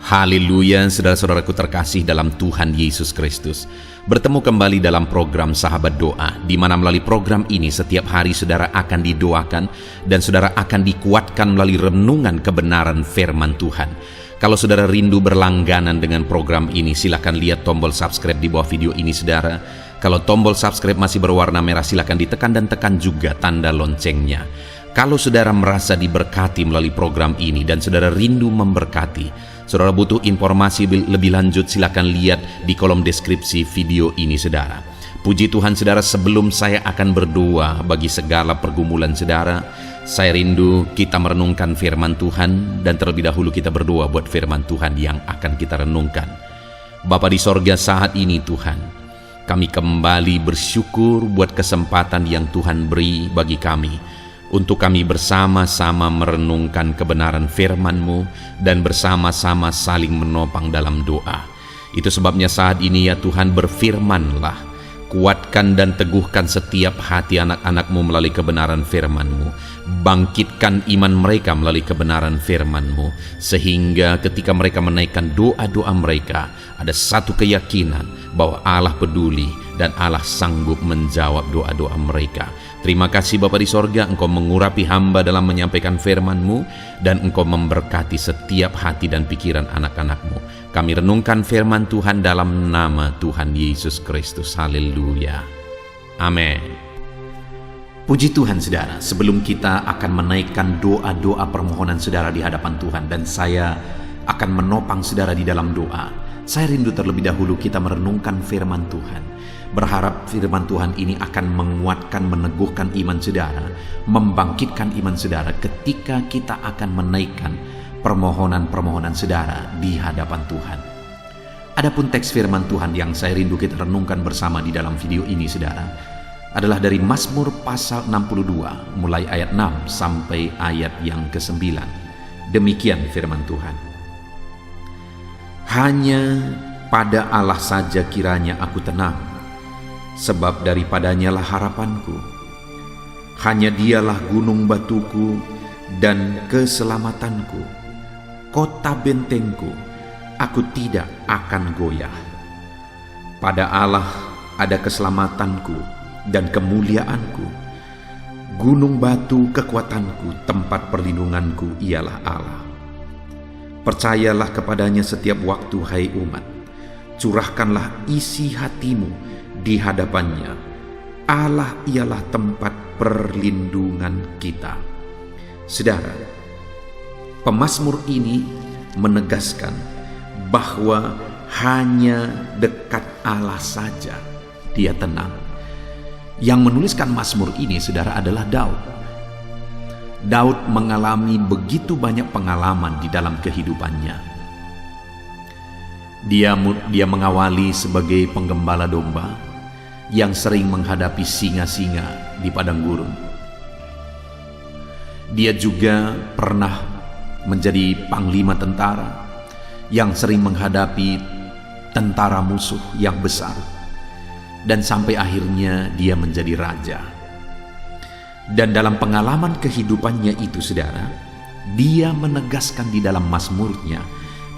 Haleluya, saudara-saudaraku terkasih dalam Tuhan Yesus Kristus. Bertemu kembali dalam program Sahabat Doa, di mana melalui program ini setiap hari saudara akan didoakan dan saudara akan dikuatkan melalui renungan kebenaran firman Tuhan. Kalau saudara rindu berlangganan dengan program ini, silakan lihat tombol subscribe di bawah video ini saudara. Kalau tombol subscribe masih berwarna merah, silakan ditekan dan tekan juga tanda loncengnya. Kalau saudara merasa diberkati melalui program ini dan saudara rindu memberkati, saudara butuh informasi lebih lanjut, silakan lihat di kolom deskripsi video ini saudara. Puji Tuhan saudara, sebelum saya akan berdoa bagi segala pergumulan saudara, saya rindu kita merenungkan firman Tuhan, dan terlebih dahulu kita berdoa buat firman Tuhan yang akan kita renungkan. Bapa di sorga, saat ini Tuhan, kami kembali bersyukur buat kesempatan yang Tuhan beri bagi kami untuk kami bersama-sama merenungkan kebenaran firman-Mu dan bersama-sama saling menopang dalam doa. Itu sebabnya saat ini ya Tuhan, berfirman-Lah, kuatkan dan teguhkan setiap hati anak-anak-Mu melalui kebenaran firman-Mu. Bangkitkan iman mereka melalui kebenaran firman-Mu, sehingga ketika mereka menaikkan doa-doa mereka, ada satu keyakinan bahwa Allah peduli dan Allah sanggup menjawab doa-doa mereka. Terima kasih Bapa di sorga, Engkau mengurapi hamba dalam menyampaikan firman-Mu, dan Engkau memberkati setiap hati dan pikiran anak-anak-Mu. Kami renungkan firman Tuhan dalam nama Tuhan Yesus Kristus. Haleluya. Amin. Puji Tuhan saudara, sebelum kita akan menaikkan doa-doa permohonan saudara di hadapan Tuhan, dan saya akan menopang saudara di dalam doa, saya rindu terlebih dahulu kita merenungkan firman Tuhan. Berharap firman Tuhan ini akan menguatkan, meneguhkan iman saudara, membangkitkan iman saudara ketika kita akan menaikkan permohonan-permohonan saudara di hadapan Tuhan. Adapun teks firman Tuhan yang saya rindu kita renungkan bersama di dalam video ini saudara, adalah dari Mazmur pasal 62, mulai ayat 6 sampai ayat yang ke-9. Demikian firman Tuhan. Hanya pada Allah saja kiranya aku tenang, sebab daripadanya lah harapanku. Hanya dialah gunung batuku dan keselamatanku, kota bentengku, aku tidak akan goyah. Pada Allah ada keselamatanku dan kemuliaanku, gunung batu kekuatanku, tempat perlindunganku ialah Allah. Percayalah kepadanya setiap waktu, hai umat, curahkanlah isi hatimu di hadapannya. Allah ialah tempat perlindungan kita. Saudara, pemazmur ini menegaskan bahwa hanya dekat Allah saja dia tenang. Yang menuliskan mazmur ini saudara adalah Daud. Daud mengalami begitu banyak pengalaman di dalam kehidupannya. Dia mengawali sebagai penggembala domba yang sering menghadapi singa-singa di padang gurun. Dia juga pernah menjadi panglima tentara yang sering menghadapi tentara musuh yang besar, dan sampai akhirnya dia menjadi raja. Dan dalam pengalaman kehidupannya itu saudara, dia menegaskan di dalam mazmurnya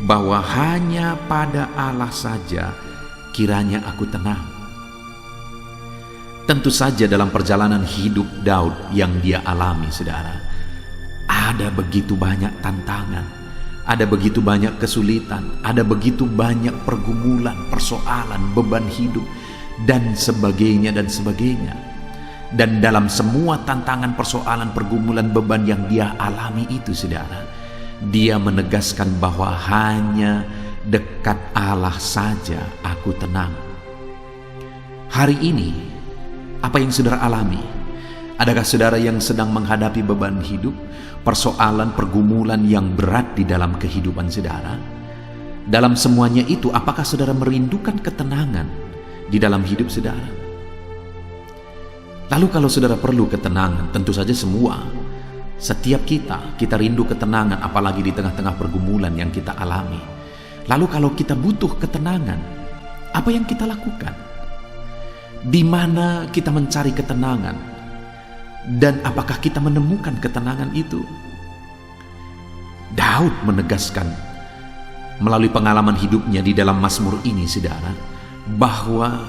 bahwa hanya pada Allah saja kiranya aku tenang. Tentu saja dalam perjalanan hidup Daud yang dia alami saudara, ada begitu banyak tantangan, ada begitu banyak kesulitan, ada begitu banyak pergumulan, persoalan, beban hidup, dan sebagainya dan sebagainya. Dan dalam semua tantangan, persoalan, pergumulan, beban yang dia alami itu saudara, dia menegaskan bahwa hanya dekat Allah saja aku tenang. Hari ini, apa yang saudara alami? Adakah saudara yang sedang menghadapi beban hidup, persoalan, pergumulan yang berat di dalam kehidupan saudara? Dalam semuanya itu, apakah saudara merindukan ketenangan di dalam hidup saudara? Lalu kalau saudara perlu ketenangan, tentu saja setiap kita rindu ketenangan, apalagi di tengah-tengah pergumulan yang kita alami. Lalu kalau kita butuh ketenangan, apa yang kita lakukan? Di mana kita mencari ketenangan? Dan apakah kita menemukan ketenangan itu? Daud menegaskan melalui pengalaman hidupnya di dalam Mazmur ini, saudara, bahwa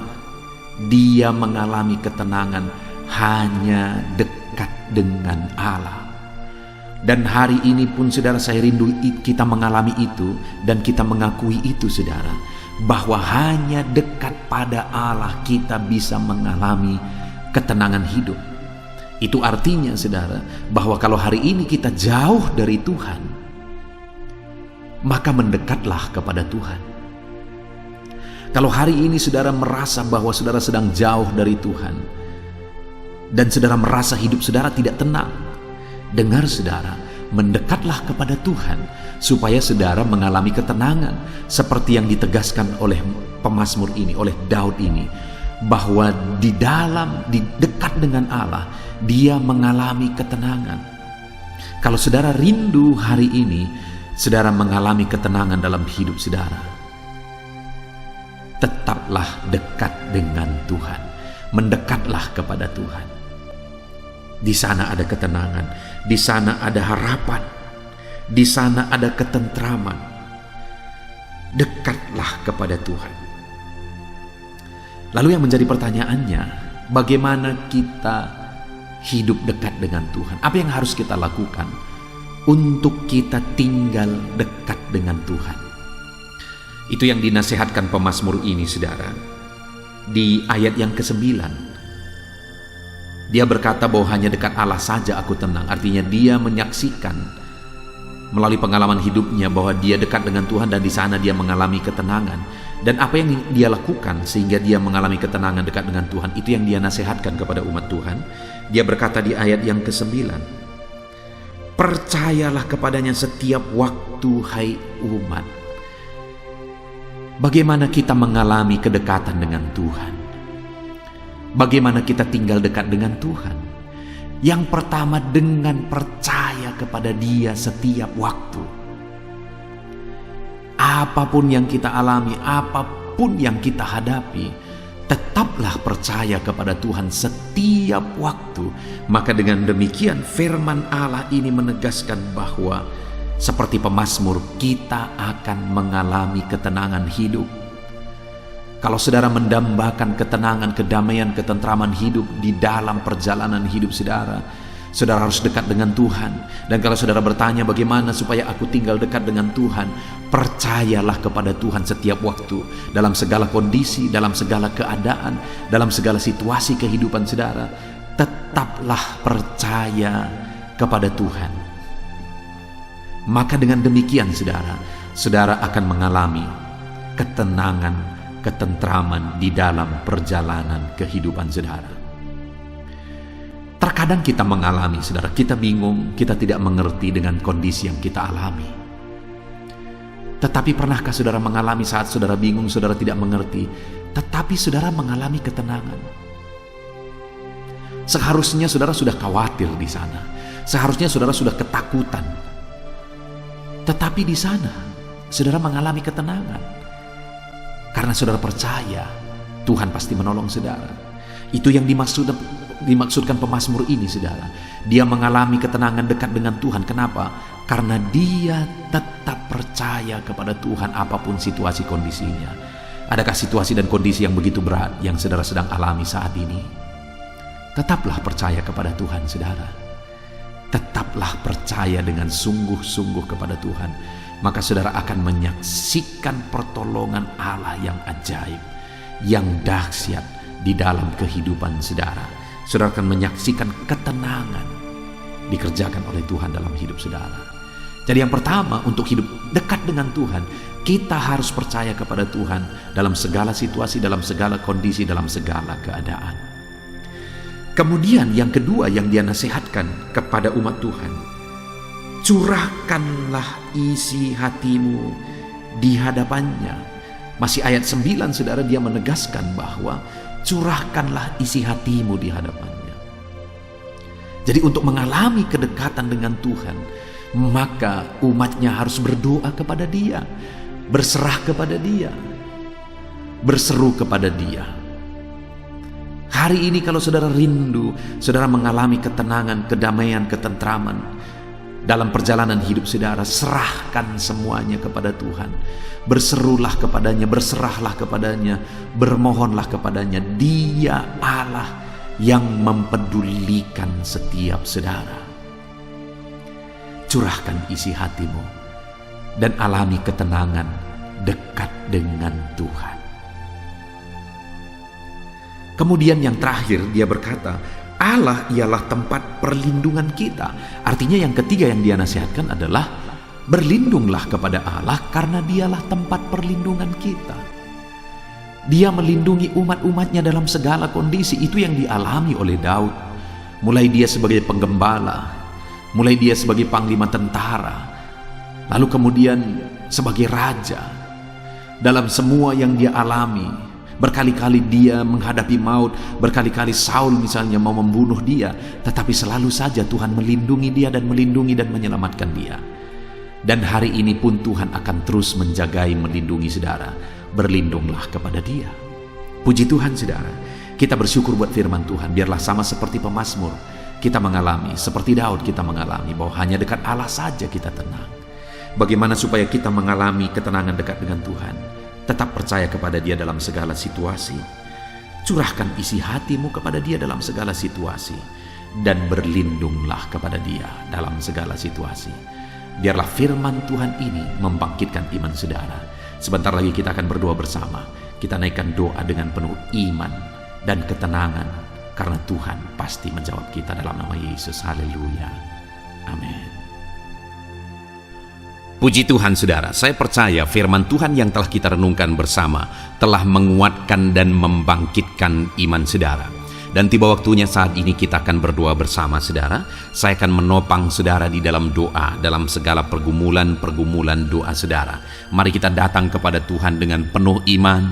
dia mengalami ketenangan hanya dekat dengan Allah. Dan hari ini pun, saudara, saya rindu kita mengalami itu dan kita mengakui itu, saudara, bahwa hanya dekat pada Allah kita bisa mengalami ketenangan hidup. Itu artinya, saudara, bahwa kalau hari ini kita jauh dari Tuhan, maka mendekatlah kepada Tuhan. Kalau hari ini saudara merasa bahwa saudara sedang jauh dari Tuhan dan saudara merasa hidup saudara tidak tenang, dengar saudara, mendekatlah kepada Tuhan supaya saudara mengalami ketenangan seperti yang ditegaskan oleh pemazmur ini, oleh Daud ini, bahwa di dekat dengan Allah dia mengalami ketenangan. Kalau saudara rindu hari ini saudara mengalami ketenangan dalam hidup saudara, tetaplah dekat dengan Tuhan, mendekatlah kepada Tuhan. Di sana ada ketenangan, di sana ada harapan, di sana ada ketentraman. Dekatlah kepada Tuhan. Lalu yang menjadi pertanyaannya, bagaimana kita hidup dekat dengan Tuhan? Apa yang harus kita lakukan untuk kita tinggal dekat dengan Tuhan? Itu yang dinasihatkan pemazmur ini, saudara. Di ayat yang ke-9, dia berkata bahwa hanya dekat Allah saja aku tenang. Artinya dia menyaksikan melalui pengalaman hidupnya bahwa dia dekat dengan Tuhan dan di sana dia mengalami ketenangan. Dan apa yang dia lakukan sehingga dia mengalami ketenangan dekat dengan Tuhan, itu yang dia nasihatkan kepada umat Tuhan. Dia berkata di ayat yang ke-9, percayalah kepadanya setiap waktu, hai umat. Bagaimana kita mengalami kedekatan dengan Tuhan? Bagaimana kita tinggal dekat dengan Tuhan? Yang pertama, dengan percaya kepada Dia setiap waktu. Apapun yang kita alami, apapun yang kita hadapi, tetaplah percaya kepada Tuhan setiap waktu. Maka dengan demikian firman Allah ini menegaskan bahwa seperti pemazmur, kita akan mengalami ketenangan hidup. Kalau saudara mendambakan ketenangan, kedamaian, ketentraman hidup di dalam perjalanan hidup saudara, saudara harus dekat dengan Tuhan. Dan kalau saudara bertanya bagaimana supaya aku tinggal dekat dengan Tuhan, percayalah kepada Tuhan setiap waktu, dalam segala kondisi, dalam segala keadaan, dalam segala situasi kehidupan saudara. Tetaplah percaya kepada Tuhan. Maka dengan demikian saudara, saudara akan mengalami ketenangan, ketentraman di dalam perjalanan kehidupan saudara. Terkadang kita mengalami, saudara, kita bingung, kita tidak mengerti dengan kondisi yang kita alami. Tetapi pernahkah saudara mengalami saat saudara bingung, saudara tidak mengerti, tetapi saudara mengalami ketenangan? Seharusnya saudara sudah khawatir di sana, seharusnya saudara sudah ketakutan, tetapi di sana saudara mengalami ketenangan. Karena saudara percaya Tuhan pasti menolong saudara. Itu yang dimaksudkan pemazmur ini, saudara. Dia mengalami ketenangan dekat dengan Tuhan. Kenapa? Karena dia tetap percaya kepada Tuhan apapun situasi kondisinya. Adakah situasi dan kondisi yang begitu berat yang saudara sedang alami saat ini? Tetaplah percaya kepada Tuhan, saudara. Tetaplah percaya dengan sungguh-sungguh kepada Tuhan. Maka saudara akan menyaksikan pertolongan Allah yang ajaib, yang dahsyat di dalam kehidupan saudara. Saudara akan menyaksikan ketenangan dikerjakan oleh Tuhan dalam hidup saudara. Jadi yang pertama, untuk hidup dekat dengan Tuhan, kita harus percaya kepada Tuhan dalam segala situasi, dalam segala kondisi, dalam segala keadaan. Kemudian yang kedua yang dia nasihatkan kepada umat Tuhan, curahkanlah isi hatimu di hadapannya. Masih ayat 9 saudara, dia menegaskan bahwa curahkanlah isi hatimu di hadapannya. Jadi untuk mengalami kedekatan dengan Tuhan, maka umatnya harus berdoa kepada Dia, berserah kepada Dia, berseru kepada Dia. Hari ini kalau saudara rindu, saudara mengalami ketenangan, kedamaian, ketentraman, Dalam perjalanan hidup saudara, serahkan semuanya kepada Tuhan. Berserulah kepadanya, berserahlah kepadanya, bermohonlah kepadanya. Dia Allah yang mempedulikan setiap saudara. Curahkan isi hatimu dan alami ketenangan dekat dengan Tuhan. Kemudian yang terakhir dia berkata, Allah ialah tempat perlindungan kita. Artinya yang ketiga yang dia nasihatkan adalah berlindunglah kepada Allah karena dialah tempat perlindungan kita. Dia melindungi umat-umatnya dalam segala kondisi. Itu yang dialami oleh Daud. Mulai dia sebagai penggembala, mulai dia sebagai panglima tentara, lalu kemudian sebagai raja. Dalam semua yang dia alami, berkali-kali dia menghadapi maut, berkali-kali Saul misalnya mau membunuh dia, tetapi selalu saja Tuhan melindungi dia dan melindungi dan menyelamatkan dia. Dan hari ini pun Tuhan akan terus menjagai, melindungi saudara. Berlindunglah kepada dia. Puji Tuhan saudara, kita bersyukur buat firman Tuhan. Biarlah sama seperti pemazmur, kita mengalami, seperti Daud kita mengalami bahwa hanya dekat Allah saja kita tenang. Bagaimana supaya kita mengalami ketenangan dekat dengan Tuhan? Tetap percaya kepada dia dalam segala situasi. Curahkan isi hatimu kepada dia dalam segala situasi. Dan berlindunglah kepada dia dalam segala situasi. Biarlah firman Tuhan ini membangkitkan iman saudara. Sebentar lagi kita akan berdoa bersama. Kita naikkan doa dengan penuh iman dan ketenangan. Karena Tuhan pasti menjawab kita dalam nama Yesus. Haleluya. Amin. Puji Tuhan saudara, saya percaya firman Tuhan yang telah kita renungkan bersama telah menguatkan dan membangkitkan iman saudara. Dan tiba waktunya saat ini kita akan berdoa bersama saudara. Saya akan menopang saudara di dalam doa, dalam segala pergumulan doa saudara. Mari kita datang kepada Tuhan dengan penuh iman,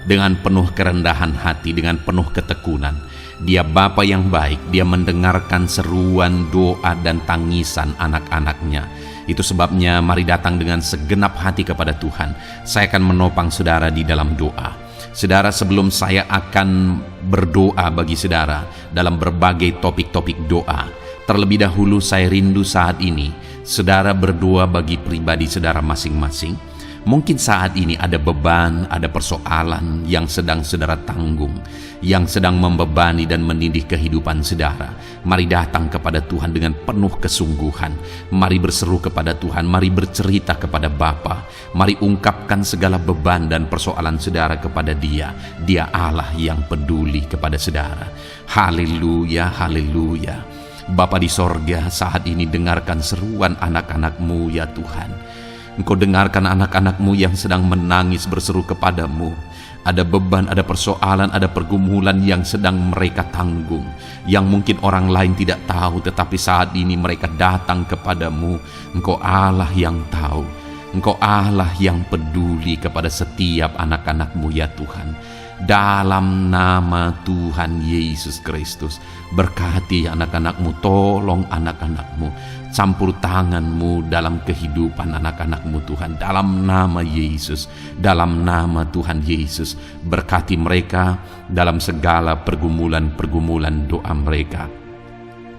dengan penuh kerendahan hati, dengan penuh ketekunan. Dia Bapa yang baik, dia mendengarkan seruan doa dan tangisan anak-anaknya. Itu sebabnya mari datang dengan segenap hati kepada Tuhan. Saya akan menopang saudara di dalam doa. Saudara, sebelum saya akan berdoa bagi saudara dalam berbagai topik-topik doa, terlebih dahulu saya rindu saat ini saudara berdoa bagi pribadi saudara masing-masing. Mungkin saat ini ada beban, ada persoalan yang sedang saudara tanggung, yang sedang membebani dan menindih kehidupan saudara. Mari datang kepada Tuhan dengan penuh kesungguhan. Mari berseru kepada Tuhan, mari bercerita kepada Bapa. Mari ungkapkan segala beban dan persoalan saudara kepada Dia. Dia Allah yang peduli kepada saudara. Haleluya, haleluya. Bapa di sorga, saat ini dengarkan seruan anak-anak-Mu ya Tuhan. Engkau dengarkan anak-anak-Mu yang sedang menangis berseru kepadamu. Ada beban, ada persoalan, ada pergumulan yang sedang mereka tanggung, yang mungkin orang lain tidak tahu, tetapi saat ini mereka datang kepadamu. Engkau Allah yang tahu, Engkau Allah yang peduli kepada setiap anak-anak-Mu ya Tuhan. Dalam nama Tuhan Yesus Kristus, berkati anak-anak-Mu, tolong anak-anak-Mu, campur tangan-Mu dalam kehidupan anak-anak-Mu Tuhan. Dalam nama Yesus, dalam nama Tuhan Yesus, berkati mereka dalam segala pergumulan-pergumulan doa mereka.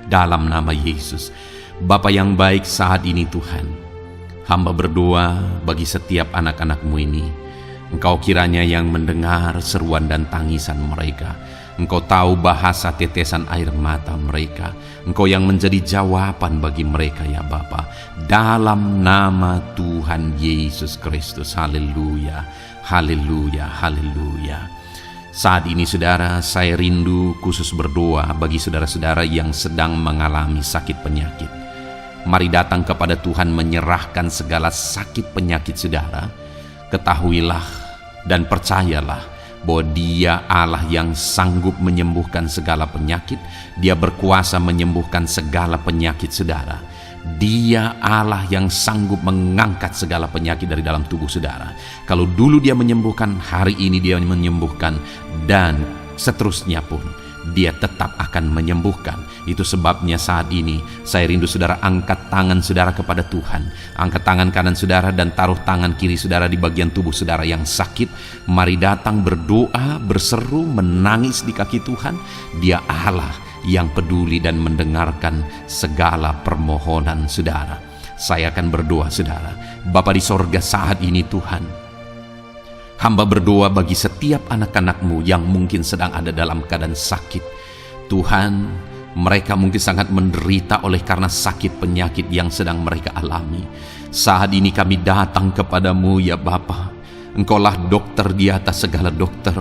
Dalam nama Yesus, Bapa yang baik, saat ini Tuhan, hamba berdoa bagi setiap anak-anak-Mu ini. Engkau kiranya yang mendengar seruan dan tangisan mereka. Engkau tahu bahasa tetesan air mata mereka. Engkau yang menjadi jawaban bagi mereka ya Bapa. Dalam nama Tuhan Yesus Kristus. Haleluya, haleluya, haleluya. Saat ini saudara, saya rindu khusus berdoa bagi saudara-saudara yang sedang mengalami sakit penyakit. Mari datang kepada Tuhan menyerahkan segala sakit penyakit saudara. Ketahuilah dan percayalah bahwa Dia Allah yang sanggup menyembuhkan segala penyakit. Dia berkuasa menyembuhkan segala penyakit saudara. Dia Allah yang sanggup mengangkat segala penyakit dari dalam tubuh saudara. Kalau dulu Dia menyembuhkan, hari ini Dia menyembuhkan, dan seterusnya pun Dia tetap akan menyembuhkan. Itu sebabnya saat ini saya rindu saudara angkat tangan saudara kepada Tuhan. Angkat tangan kanan saudara dan taruh tangan kiri saudara di bagian tubuh saudara yang sakit. Mari datang berdoa, berseru, menangis di kaki Tuhan. Dia Allah yang peduli dan mendengarkan segala permohonan saudara. Saya akan berdoa saudara. Bapa di sorga, saat ini Tuhan, hamba berdoa bagi setiap anak-anak-Mu yang mungkin sedang ada dalam keadaan sakit. Tuhan, mereka mungkin sangat menderita oleh karena sakit penyakit yang sedang mereka alami. Saat ini kami datang kepadamu ya Bapa. Engkaulah dokter di atas segala dokter.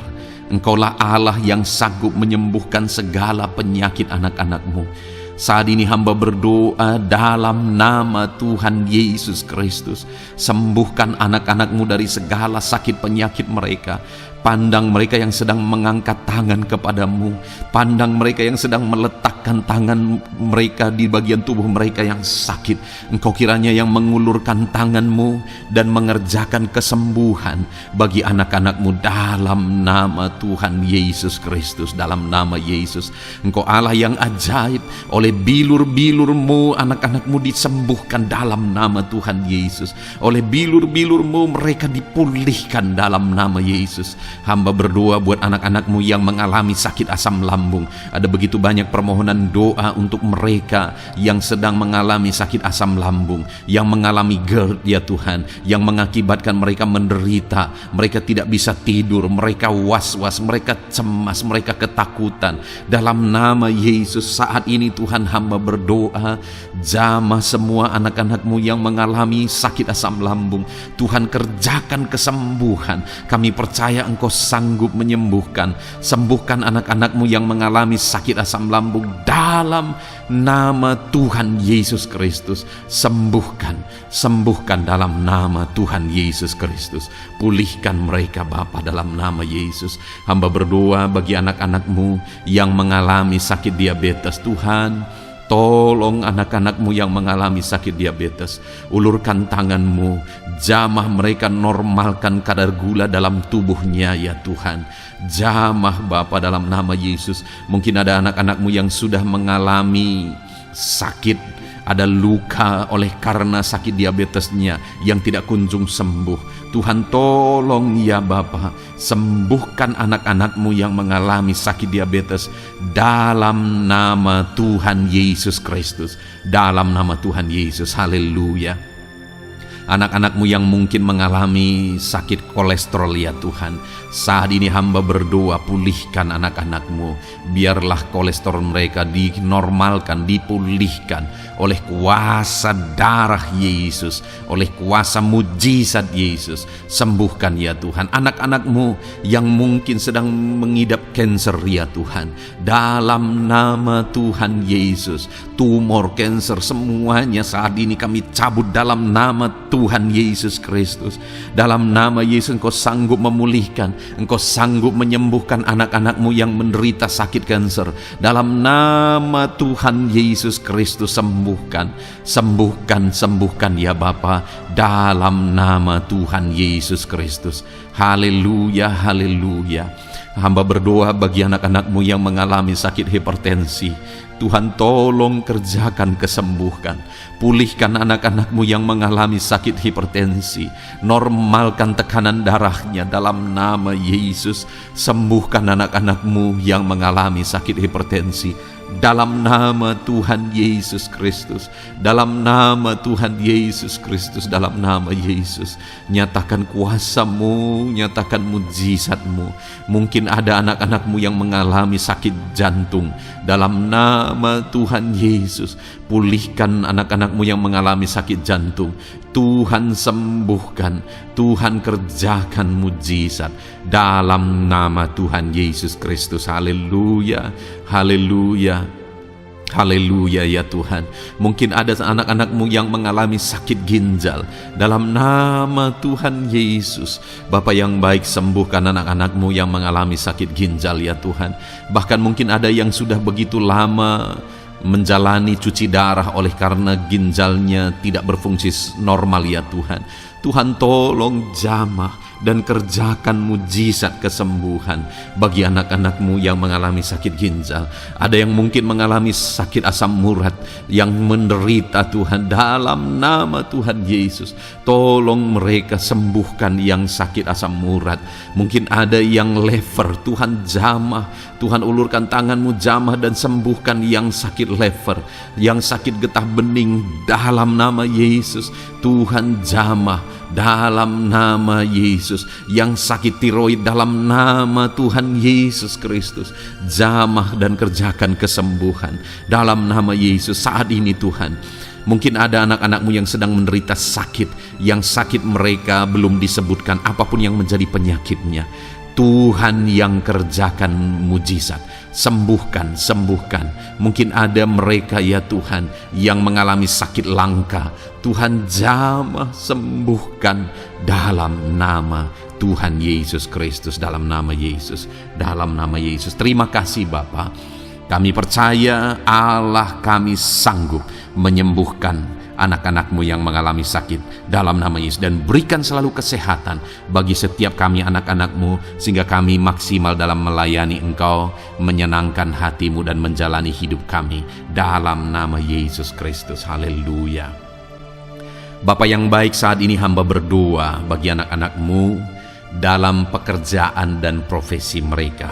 Engkaulah Allah yang sanggup menyembuhkan segala penyakit anak-anak-Mu. Saat ini hamba berdoa dalam nama Tuhan Yesus Kristus. Sembuhkan anak-anak-Mu dari segala sakit penyakit mereka. Pandang mereka yang sedang mengangkat tangan kepadamu. Pandang mereka yang sedang meletakkan tangan mereka di bagian tubuh mereka yang sakit. Engkau kiranya yang mengulurkan tangan-Mu dan mengerjakan kesembuhan bagi anak-anak-Mu dalam nama Tuhan Yesus Kristus. Dalam nama Yesus, Engkau Allah yang ajaib. Oleh bilur-bilur-Mu anak-anak-Mu disembuhkan dalam nama Tuhan Yesus. Oleh bilur-bilur-Mu mereka dipulihkan dalam nama Yesus. Hamba berdoa buat anak-anak-Mu yang mengalami sakit asam lambung. Ada begitu banyak permohonan doa untuk mereka yang sedang mengalami sakit asam lambung, yang mengalami GERD ya Tuhan, yang mengakibatkan mereka menderita, mereka tidak bisa tidur, mereka was-was, mereka cemas, mereka ketakutan. Dalam nama Yesus saat ini Tuhan, hamba berdoa, jamah semua anak-anak-Mu yang mengalami sakit asam lambung. Tuhan, kerjakan kesembuhan. Kami percaya Engkau sanggup menyembuhkan. Sembuhkan anak-anak-Mu yang mengalami sakit asam lambung dalam nama Tuhan Yesus Kristus. Sembuhkan dalam nama Tuhan Yesus Kristus. Pulihkan mereka Bapa dalam nama Yesus. Hamba berdoa bagi anak-anak-Mu yang mengalami sakit diabetes. Tuhan, tolong anak-anak-Mu yang mengalami sakit diabetes. Ulurkan tangan-Mu, jamah mereka, normalkan kadar gula dalam tubuhnya ya Tuhan. Jamah Bapa dalam nama Yesus. Mungkin ada anak-anak-Mu yang sudah mengalami sakit, ada luka oleh karena sakit diabetesnya yang tidak kunjung sembuh. Tuhan, tolong ya Bapa, sembuhkan anak-anak-Mu yang mengalami sakit diabetes dalam nama Tuhan Yesus Kristus. Dalam nama Tuhan Yesus, haleluya. Anak-anak-Mu yang mungkin mengalami sakit kolesterol ya Tuhan, saat ini hamba berdoa, pulihkan anak-anak-Mu. Biarlah kolesterol mereka dinormalkan, dipulihkan oleh kuasa darah Yesus, oleh kuasa mujizat Yesus. Sembuhkan ya Tuhan anak-anak-Mu yang mungkin sedang mengidap kanker ya Tuhan. Dalam nama Tuhan Yesus, tumor, kanker, semuanya saat ini kami cabut dalam nama Tuhan Yesus Kristus. Dalam nama Yesus, Engkau sanggup memulihkan, Engkau sanggup menyembuhkan anak-anak-Mu yang menderita sakit kanker. Dalam nama Tuhan Yesus Kristus, sembuhkan ya Bapa, dalam nama Tuhan Yesus Kristus. Haleluya, haleluya. Hamba berdoa bagi anak-anak-Mu yang mengalami sakit hipertensi. Tuhan, tolong kerjakan kesembuhan. Pulihkan anak-anak-Mu yang mengalami sakit hipertensi. Normalkan tekanan darahnya dalam nama Yesus. Sembuhkan anak-anak-Mu yang mengalami sakit hipertensi. Dalam nama Tuhan Yesus Kristus. Dalam nama Tuhan Yesus Kristus. Dalam nama Yesus. Nyatakan kuasa-Mu, nyatakan mujizat-Mu. Mungkin ada anak-anak-Mu yang mengalami sakit jantung. Dalam nama Tuhan Yesus, pulihkan anak-anak-Mu yang mengalami sakit jantung. Tuhan sembuhkan, Tuhan kerjakan mujizat dalam nama Tuhan Yesus Kristus. Haleluya, haleluya, haleluya ya Tuhan. Mungkin ada anak-anak-Mu yang mengalami sakit ginjal. Dalam nama Tuhan Yesus, Bapa yang baik, sembuhkan anak-anak-Mu yang mengalami sakit ginjal ya Tuhan. Bahkan mungkin ada yang sudah begitu lama menjalani cuci darah oleh karena ginjalnya tidak berfungsi normal ya Tuhan. Tuhan, tolong jamah dan kerjakan mujizat kesembuhan bagi anak-anak-Mu yang mengalami sakit ginjal. Ada yang mungkin mengalami sakit asam urat, yang menderita Tuhan, dalam nama Tuhan Yesus, tolong mereka sembuhkan yang sakit asam urat. Mungkin ada yang lever, Tuhan jamah, Tuhan ulurkan tangan-Mu jamah dan sembuhkan yang sakit lever, yang sakit getah bening, dalam nama Yesus. Tuhan jamah dalam nama Yesus. Yang sakit tiroid, dalam nama Tuhan Yesus Kristus, jamah dan kerjakan kesembuhan dalam nama Yesus. Saat ini Tuhan, mungkin ada anak-anak-Mu yang sedang menderita sakit, yang sakit mereka belum disebutkan apapun yang menjadi penyakitnya. Tuhan yang kerjakan mujizat, sembuhkan. Mungkin ada mereka ya Tuhan yang mengalami sakit langka, Tuhan jamah, sembuhkan dalam nama Tuhan Yesus Kristus, dalam nama Yesus, dalam nama Yesus. Terima kasih Bapa, kami percaya Allah kami sanggup menyembuhkan anak-anak-Mu yang mengalami sakit dalam nama Yesus, dan berikan selalu kesehatan bagi setiap kami anak-anak-Mu, sehingga kami maksimal dalam melayani Engkau, menyenangkan hati-Mu dan menjalani hidup kami dalam nama Yesus Kristus. Haleluya. Bapa yang baik, saat ini hamba berdoa bagi anak-anak-Mu dalam pekerjaan dan profesi mereka.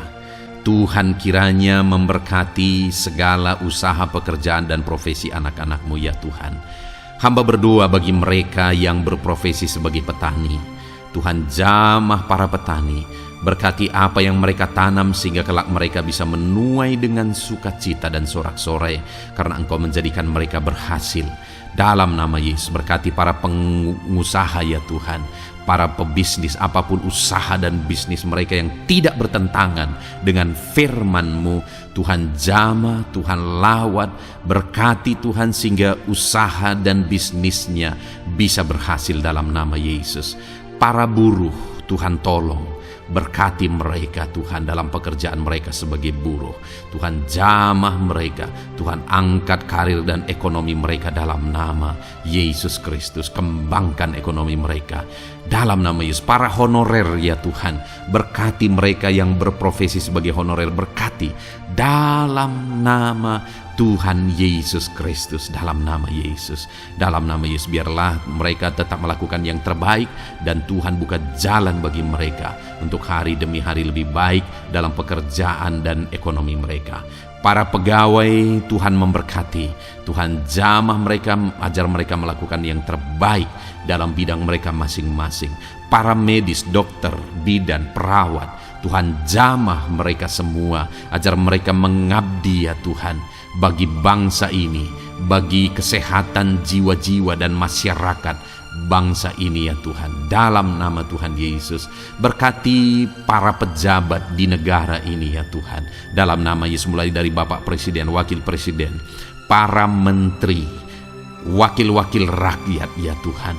Tuhan kiranya memberkati segala usaha pekerjaan dan profesi anak-anak-Mu ya Tuhan. Hamba berdoa bagi mereka yang berprofesi sebagai petani. Tuhan jamah para petani, berkati apa yang mereka tanam sehingga kelak mereka bisa menuai dengan sukacita dan sorak-sorai karena Engkau menjadikan mereka berhasil. Dalam nama Yesus, berkati para pengusaha ya Tuhan, para pebisnis, apapun usaha dan bisnis mereka yang tidak bertentangan dengan firman-Mu. Tuhan jamah, Tuhan lawat, berkati Tuhan sehingga usaha dan bisnisnya bisa berhasil dalam nama Yesus. Para buruh, Tuhan tolong, berkati mereka Tuhan dalam pekerjaan mereka sebagai buruh. Tuhan jamah mereka, Tuhan angkat karir dan ekonomi mereka dalam nama Yesus Kristus. Kembangkan ekonomi mereka dalam nama Yesus. Para honorer ya Tuhan, berkati mereka yang berprofesi sebagai honorer, berkati dalam nama Tuhan Yesus Kristus, dalam nama Yesus, dalam nama Yesus. Biarlah mereka tetap melakukan yang terbaik, dan Tuhan buka jalan bagi mereka untuk hari demi hari lebih baik dalam pekerjaan dan ekonomi mereka. Para pegawai, Tuhan memberkati, Tuhan jamah mereka, ajar mereka melakukan yang terbaik dalam bidang mereka masing-masing. Para medis, dokter, bidan, perawat, Tuhan jamah mereka semua, ajar mereka mengabdi ya Tuhan bagi bangsa ini, bagi kesehatan jiwa-jiwa dan masyarakat bangsa ini ya Tuhan, dalam nama Tuhan Yesus. Berkati para pejabat di negara ini ya Tuhan, dalam nama Yesus, mulai dari Bapak Presiden, Wakil Presiden, para menteri, wakil-wakil rakyat ya Tuhan,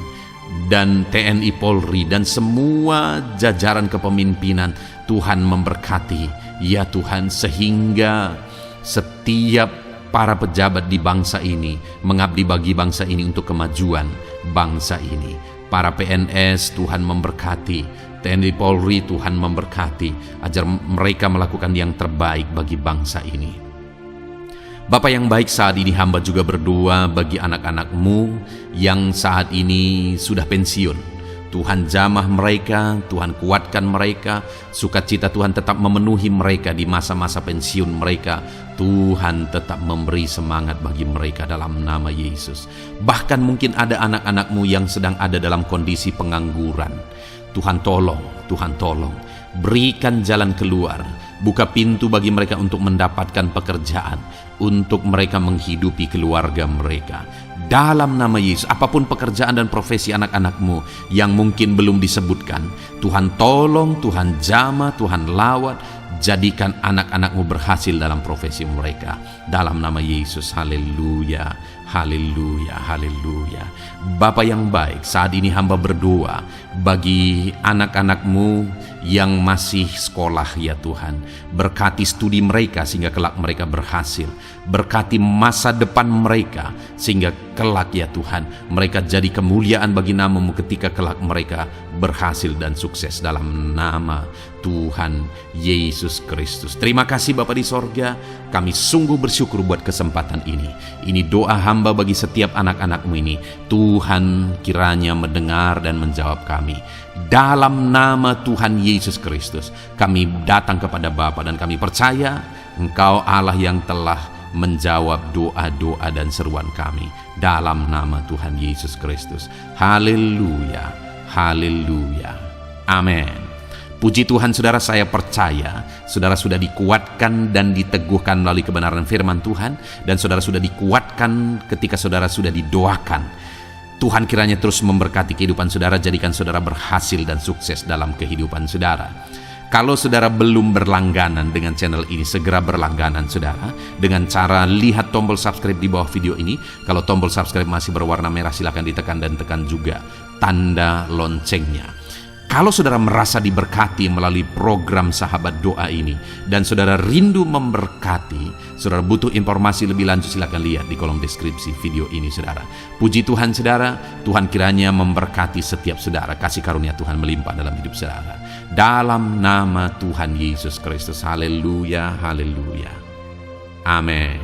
dan TNI Polri dan semua jajaran kepemimpinan. Tuhan memberkati ya Tuhan, sehingga setiap para pejabat di bangsa ini mengabdi bagi bangsa ini untuk kemajuan bangsa ini. Para PNS, Tuhan memberkati, TNI Polri, Tuhan memberkati, ajar mereka melakukan yang terbaik bagi bangsa ini. Bapa yang baik, saat ini hamba juga berdoa bagi anak-anak-Mu yang saat ini sudah pensiun. Tuhan jamah mereka, Tuhan kuatkan mereka, sukacita Tuhan tetap memenuhi mereka di masa-masa pensiun mereka. Tuhan tetap memberi semangat bagi mereka dalam nama Yesus. Bahkan mungkin ada anak-anak-Mu yang sedang ada dalam kondisi pengangguran. Tuhan tolong, berikan jalan keluar, buka pintu bagi mereka untuk mendapatkan pekerjaan, untuk mereka menghidupi keluarga mereka. Dalam nama Yesus, apapun pekerjaan dan profesi anak-anak-Mu yang mungkin belum disebutkan, Tuhan tolong, Tuhan jamah, Tuhan lawat, jadikan anak-anak-Mu berhasil dalam profesi mereka. Dalam nama Yesus, haleluya, haleluya, haleluya. Bapa yang baik, saat ini hamba berdoa bagi anak-anak-Mu yang masih sekolah ya Tuhan. Berkati studi mereka sehingga kelak mereka berhasil. Berkati masa depan mereka sehingga kelak ya Tuhan, mereka jadi kemuliaan bagi nama-Mu ketika kelak mereka berhasil dan sukses dalam nama Tuhan Yesus Kristus. Terima kasih Bapa di sorga, kami sungguh bersyukur buat kesempatan ini. Ini doa hamba bagi setiap anak-anak-Mu ini. Tuhan kiranya mendengar dan menjawab kami. Dalam nama Tuhan Yesus Kristus, kami datang kepada Bapa dan kami percaya Engkau Allah yang telah menjawab doa-doa dan seruan kami. Dalam nama Tuhan Yesus Kristus. Haleluya, haleluya, amin. Puji Tuhan saudara, saya percaya saudara sudah dikuatkan dan diteguhkan melalui kebenaran firman Tuhan, dan saudara sudah dikuatkan ketika saudara sudah didoakan. Tuhan kiranya terus memberkati kehidupan saudara, jadikan saudara berhasil dan sukses dalam kehidupan saudara. Kalau saudara belum berlangganan dengan channel ini, segera berlangganan saudara dengan cara lihat tombol subscribe di bawah video ini. Kalau tombol subscribe masih berwarna merah, silakan ditekan dan tekan juga tanda loncengnya. Kalau saudara merasa diberkati melalui program Sahabat Doa ini dan saudara rindu memberkati, saudara butuh informasi lebih lanjut, silakan lihat di kolom deskripsi video ini saudara. Puji Tuhan saudara, Tuhan kiranya memberkati setiap saudara, kasih karunia Tuhan melimpah dalam hidup saudara. Dalam nama Tuhan Yesus Kristus, haleluya, haleluya, amin.